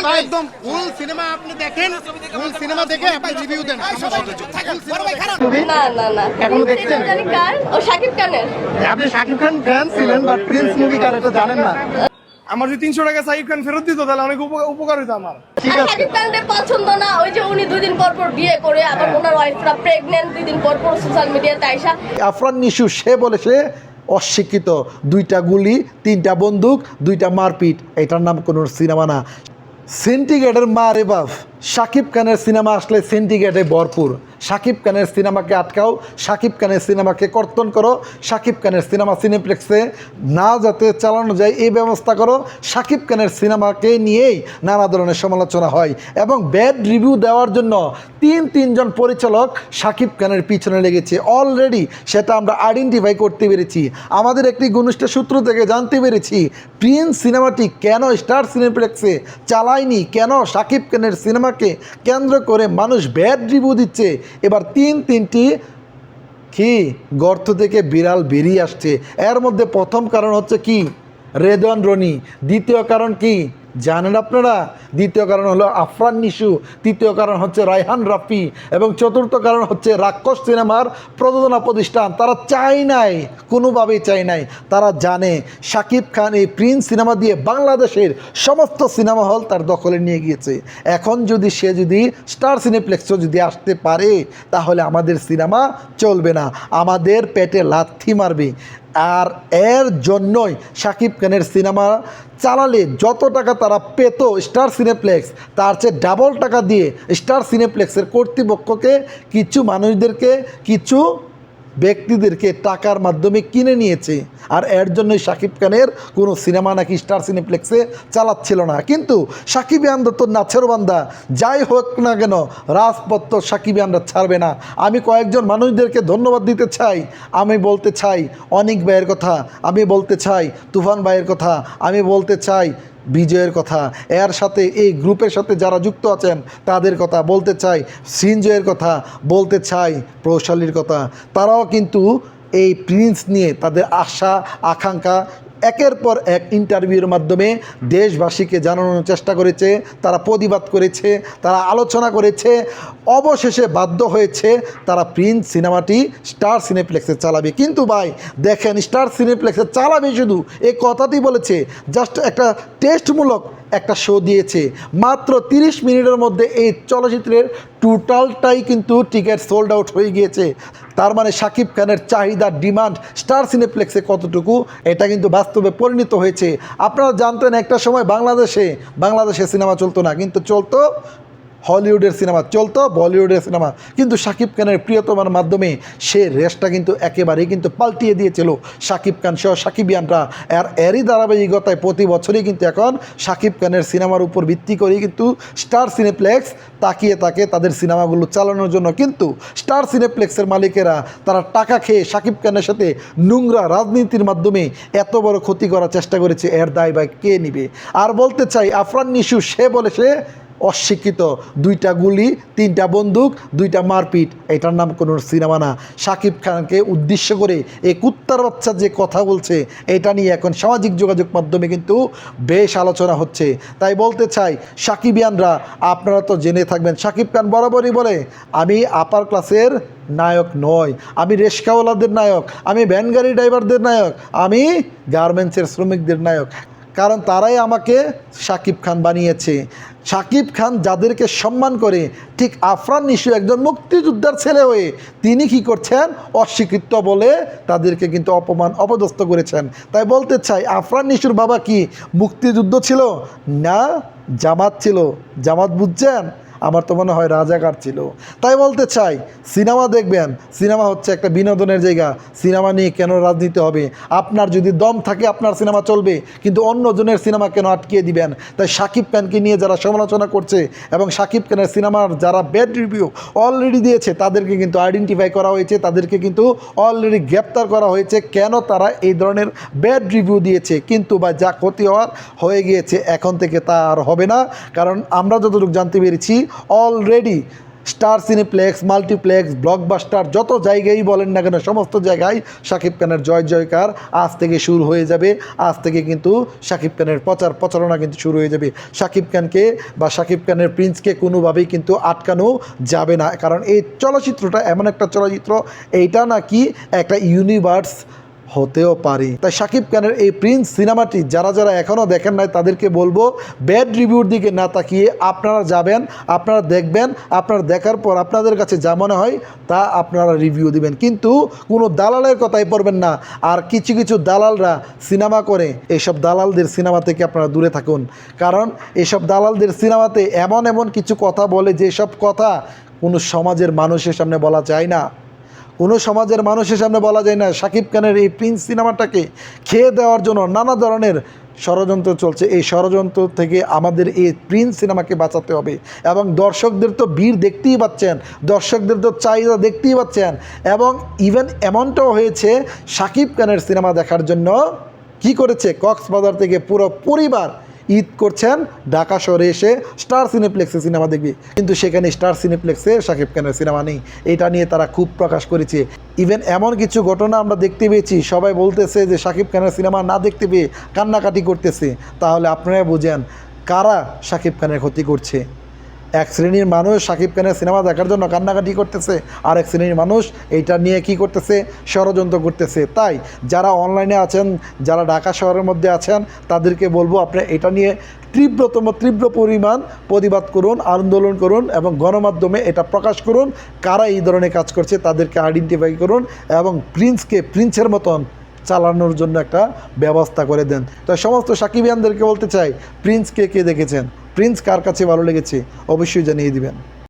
ভাই একদম ফুল সিনেমা আপনি দেখেন, ফুল সিনেমা দেখে আপনি রিভিউ দেন। না না না এখনো দেখছেন? জানি কার ও শাকিব খানের। আপনি শাকিব খান ফ্যান ছিলেন, বাট প্রিন্স মুভি কার এটা জানেন না। আমার যদি 300 টাকা সাকিব খান ফেরত দিত তাহলে অনেক উপকার হতো আমার। ঠিক আর আছে, শাকিব খানকে পছন্দ না, ওই যে উনি 2 দিন পর পর বিয়ে করে আবার ওনার ওয়াইফরা প্রেগন্যান্ট, 2 দিন পর পর সোশ্যাল মিডিয়াতে আইসা আফরান নিশু সে বলে সে অশিক্ষিত, 2টা গুলি, 3টা বন্দুক, 2টা মারপিট, এটার নাম কোনো সিনেমা না। সিন্ডিকেটের মা রে বাপ, শাকিব খানের সিনেমা আসলে সিন্ডিকেটে ভরপুর। শাকিব খানের সিনেমাকে আটকাও, শাকিব খানের সিনেমাকে কর্তন করো, শাকিব খানের সিনেমা সিনেপ্লেক্সে না যাতে চালানো যায় এই ব্যবস্থা করো। শাকিব খানের সিনেমাকে নিয়েই নানা ধরনের সমালোচনা হয় এবং ব্যাড রিভিউ দেওয়ার জন্য তিনজন পরিচালক শাকিব খানের পিছনে লেগেছে অলরেডি, সেটা আমরা আইডেন্টিফাই করতে পেরেছি। আমাদের একটি ঘনিষ্ঠ সূত্র থেকে জানতে পেরেছি প্রিন্স সিনেমাটি কেন স্টার সিনেপ্লেক্সে চালায়নি, কেন শাকিব খানের সিনেমাকে কেন্দ্র করে মানুষ ব্যাড রিভিউ দিচ্ছে। এবার তিনটি কি গর্ত থেকে বিড়াল বেরিয়ে আসছে। এর মধ্যে প্রথম কারণ হচ্ছে কি, রেদওয়ান রনি। দ্বিতীয় কারণ কি জানেন আপনারা? দ্বিতীয় কারণ হলো আফরান নিশু। তৃতীয় কারণ হচ্ছে রায়হান রাফি এবং চতুর্থ কারণ হচ্ছে রাক্ষস সিনেমার প্রযোজনা প্রতিষ্ঠান। তারা চায় নাই, কোনোভাবেই চায় নাই। তারা জানে শাকিব খান এই প্রিন্স সিনেমা দিয়ে বাংলাদেশের সমস্ত সিনেমা হল তার দখলে নিয়ে গিয়েছে। এখন যদি সে স্টার সিনেপ্লেক্সও যদি আসতে পারে তাহলে আমাদের সিনেমা চলবে না, আমাদের পেটে লাথি মারবে। আর এর জন্যই শাকিব খানের সিনেমা চালালে যত টাকা তারা পেত স্টার সিনেপ্লেক্স, তার চেয়ে ডাবল টাকা দিয়ে স্টার সিনেপ্লেক্সের কর্তৃপক্ষকে, কিছু মানুষদেরকে, কিছু ব্যক্তিদেরকে টাকার মাধ্যমে কিনে নিয়েছে। আর এর জন্যই শাকিব খানের কোনো সিনেমা নাকি স্টার সিনেপ্লেক্সে চালাচ্ছিল না। কিন্তু সাকিবিয়ানরা তো নাছের বান্দা, যাই হোক না কেন রাজপথ তো সাকিবিয়ানরা ছাড়বে না। আমি কয়েকজন মানুষদেরকে ধন্যবাদ দিতে চাই। আমি বলতে চাই অনিক ভাইয়ের কথা, আমি বলতে চাই তুফান ভাইয়ের কথা, আমি বলতে চাই বিজয়ের কথা, এর সাথে এই গ্রুপের সাথে যারা যুক্ত আছেন তাদের কথা বলতে চাই, সিনজয়ের কথা বলতে চাই, প্রৌশালীর কথা। তারাও কিন্তু এই প্রিন্স নিয়ে তাদের আশা আকাঙ্ক্ষা একের পর এক ইন্টারভিউর মাধ্যমে দেশবাসীকে জানানোর চেষ্টা করেছে, তারা প্রতিবাদ করেছে, তারা আলোচনা করেছে, অবশেষে বাধ্য হয়েছে তারা প্রিন্স সিনেমাটি স্টার সিনেপ্লেক্সে চালাবে। কিন্তু ভাই দেখেন, স্টার সিনেপ্লেক্সে চালাবে শুধু এই কথাটি বলেছে, জাস্ট একটা টেস্টমূলক একটা শো দিয়েছে। মাত্র 30 মিনিটের মধ্যে এই চলচ্চিত্রের টোটালটাই কিন্তু টিকিট সোল্ড আউট হয়ে গিয়েছে। তার মানে শাকিব খানের চাহিদা, ডিমান্ড স্টার সিনেপ্লেক্সে কতটুকু, এটা কিন্তু বাস্তবে পরিণত হয়েছে। আপনারা জানতেন একটা সময় বাংলাদেশে সিনেমা চলতো না, কিন্তু চলতো হলিউডের সিনেমা, চলতো বলিউডের সিনেমা। কিন্তু শাকিব খানের প্রিয়তমার মাধ্যমে সে রেসটা কিন্তু একেবারেই কিন্তু পাল্টিয়ে দিয়েছিল শাকিব খান সহ সাকিবিয়ানরা। এরই ধারাবাহিকতায় প্রতি বছরই কিন্তু এখন শাকিব খানের সিনেমার উপর ভিত্তি করেই কিন্তু স্টার সিনেপ্লেক্স তাকিয়ে থাকে তাদের সিনেমাগুলো চালানোর জন্য। কিন্তু স্টার সিনেপ্লেক্সের মালিকেরা তারা টাকা খেয়ে শাকিব খানের সাথে নোংরা রাজনীতির মাধ্যমে এত বড় ক্ষতি করার চেষ্টা করেছে, এর দায় ভাই কে নিবে? আর বলতে চাই আফরান নিশু সে বলে সে অশিক্ষিত, 2টা গুলি, 3টা বন্দুক, 2টা মারপিট, এটার নাম কোনো সিনেমা না। শাকিব খানকে উদ্দেশ্য করে এই কুত্তার বাচ্চা যে কথা বলছে, এটা নিয়ে এখন সামাজিক যোগাযোগ মাধ্যমে কিন্তু বেশ আলোচনা হচ্ছে। তাই বলতে চাই সাকিবিয়ানরা, আপনারা তো জেনে থাকবেন শাকিব খান বরাবরই বলে আমি আপার ক্লাসের নায়ক নয়, আমি রিক্সাওয়ালাদের নায়ক, আমি ভ্যান গাড়ি ড্রাইভারদের নায়ক, আমি গার্মেন্টসের শ্রমিকদের নায়ক। কারণ তারাই আমাকে শাকিব খান বানিয়েছে। শাকিব খান যাদেরকে সম্মান করে, ঠিক আফরান নিশু একজন মুক্তিযোদ্ধার ছেলে হয়ে তিনি কি করছেন, অস্বীকৃত বলে তাদেরকে কিন্তু অপদস্থ করেছেন। তাই বলতে চাই আফরান নিশুর বাবা কি মুক্তিযুদ্ধ ছিল না জামাত ছিল? জামাত বুঝছেন? আমার তো মনে হয় রাজাকার ছিল। তাই বলতে চাই সিনেমা দেখবেন, সিনেমা হচ্ছে একটা বিনোদনের জায়গা, সিনেমা নিয়ে কেন রাজনীতি হবে? আপনার যদি দম থাকে আপনার সিনেমা চলবে, কিন্তু অন্যজনের সিনেমা কেন আটকিয়ে দিবেন? তাই শাকিব খানকে নিয়ে যারা সমালোচনা করছে এবং শাকিব খানের সিনেমার যারা ব্যাড রিভিউ অলরেডি দিয়েছে তাদেরকে কিন্তু আইডেন্টিফাই করা হয়েছে, তাদেরকে কিন্তু অলরেডি গ্রেপ্তার করা হয়েছে। কেন তারা এই ধরনের ব্যাড রিভিউ দিয়েছে? কিন্তু বা যা ক্ষতি হওয়ার হয়ে গিয়েছে, এখন থেকে তা আর হবে না। কারণ আমরা যতটুকু জানতে পেরেছি already star cineplex, multiplex, blockbuster, যত জায়গায় বলেন না কেন সমস্ত জায়গায় শাকিব খানের জয় জয়কার আজ থেকে শুরু হয়ে যাবে। আজ থেকে কিন্তু শাকিব খানের প্রচারণা কিন্তু শুরু হয়ে যাবে। শাকিব খানকে বা শাকিব খানের প্রিন্সকে কোনোভাবেই কিন্তু আটকানো যাবে না, কারণ এই চলচ্চিত্রটা এমন একটা চলচ্চিত্র, এইটা নাকি একটা ইউনিভার্স হতেও পারে। তাই শাকিব খানের এই প্রিন্স সিনেমাটি যারা যারা এখনও দেখেন নাই তাদেরকে বলবো ব্যাড রিভিউর দিকে না তাকিয়ে আপনারা যাবেন, আপনারা দেখবেন, আপনারা দেখার পর আপনাদের কাছে যা মনে হয় তা আপনারা রিভিউ দিবেন, কিন্তু কোনো দালালের কথাই পড়বেন না। আর কিছু কিছু দালালরা সিনেমা করে, এইসব দালালদের সিনেমা থেকে আপনারা দূরে থাকুন, কারণ এইসব দালালদের সিনেমাতে এমন এমন কিছু কথা বলে যেসব কথা কোনো সমাজের মানুষের সামনে বলা যায় না, কোনো সমাজের মানুষের সামনে বলা যায় না। শাকিব খানের এই প্রিন্স সিনেমাটাকে খেয়ে দেওয়ার জন্য নানা ধরনের ষড়যন্ত্র চলছে। এই ষড়যন্ত্র থেকে আমাদের এই প্রিন্স সিনেমাকে বাঁচাতে হবে, এবং দর্শকদের তো ভিড় দেখতেই পাচ্ছেন, দর্শকদের তো চাহিদা দেখতেই পাচ্ছেন, এবং ইভেন এমনটাও হয়েছে শাকিব খানের সিনেমা দেখার জন্য কি করেছে, কক্সবাজার থেকে পুরো পরিবার ঈদ করছেন ঢাকা শহরে এসে স্টার সিনেপ্লেক্সে সিনেমা দেখবে, কিন্তু সেখানে স্টার সিনেপ্লেক্সে শাকিব খানের সিনেমা নেই। এটা নিয়ে তারা খুব প্রকাশ করেছে। ইভেন এমন কিছু ঘটনা আমরা দেখতে পেয়েছি, সবাই বলতেছে যে শাকিব খানের সিনেমা না দেখতে পেয়ে কান্নাকাটি করতেছে। তাহলে আপনারা বুঝেন কারা শাকিব খানের ক্ষতি করছে। এক শ্রেণীর মানুষ শাকিব খানের সিনেমা দেখার জন্য কান্নাকাটি করতেছে, আর এক শ্রেণীর মানুষ এইটা নিয়ে কি করতেছে, ষড়যন্ত্র করতেছে। তাই যারা অনলাইনে আছেন, যারা ঢাকা শহরের মধ্যে আছেন, তাদেরকে বলবো আপনারা এটা নিয়ে তীব্র পরিমাণ প্রতিবাদ করুন, আন্দোলন করুন, এবং গণমাধ্যমে এটা প্রকাশ করুন কারা এই ধরনের কাজ করছে, তাদেরকে আইডেন্টিফাই করুন, এবং প্রিন্সকে প্রিন্সের মতন চালানোর জন্য একটা ব্যবস্থা করে দেন। তো সমস্ত সাকিবিয়ানদেরকে বলতে চাই, প্রিন্সকে কে দেখেছেন, প্রিন্স কার কাছে ভালো লেগেছে অবশ্যই জানিয়ে দিবেন।